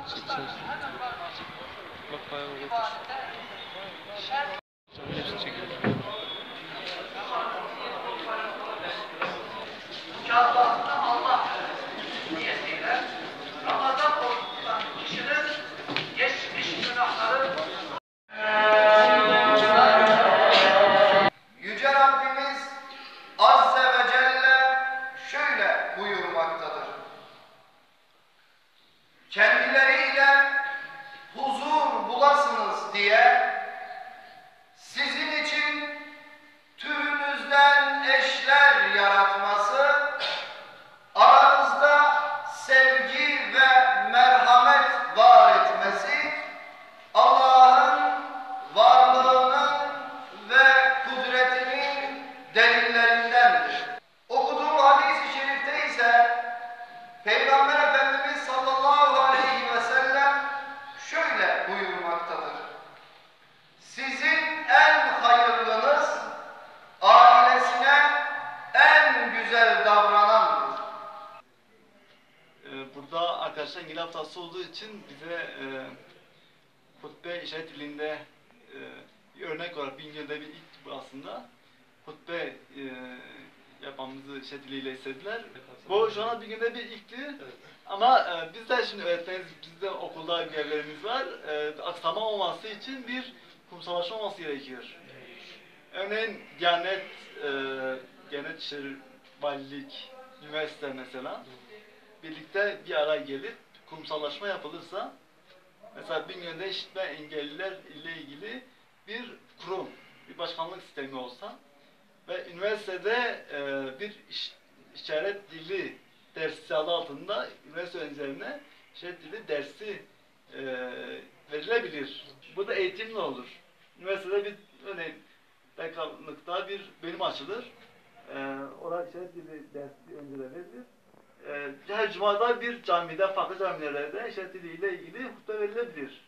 Çekeceğiz. Bak bayağı olur. Hepsini çekelim. Mükafatını Allah niyetiyle Ramazan orucundan kişinin geçmiş günahları Yüce Rabbimiz Azze ve Celle şöyle buyurmaktadır. Kendileriyle huzur bulasınız diye sizin için türünüzden eşler yaratması, aranızda sevgi ve merhamet var etmesi, Allah'ın varlığının ve kudretinin delillerindendir. Okuduğum hadis-i şerifte ise Peygamber Efendimiz sallallahu aleyhi ve sellem şöyle buyurmaktadır. Sizin en hayırlınız ailesine en güzel davranandır. Burada arkadaşlar İngil haftası olduğu için bize hutbe işaret dilinde bir örnek olarak Bingöl'de bir ilk bu aslında hutbe yapmamızı işaret diliyle istediler. Bu şu an Bingöl'de bir ilkti. Evet. Ama biz de şimdi öğretmeniz, bizde okulda görevlerimiz var. Aksama olması için bir kurumsallaşma olması gerekiyor. Örneğin Diyanet İşleri, Valilik, üniversite mesela birlikte bir araya gelip kurumsallaşma yapılırsa, mesela Bingöl'de işitme engelliler ile ilgili bir kurum, bir başkanlık sistemi olsa ve üniversitede bir işaret dili dersi adı altında üniversite öğrencilerine işaret dili dersi verilebilir. Bu da eğitimle olur. Üniversitede bir örneğin bakanlıkta bir bölüm açılır. Orada işaret dili dersi önceden verilir. Her cumada bir camide, farklı camilerde işaret diliyle ilgili hutbe verilebilir.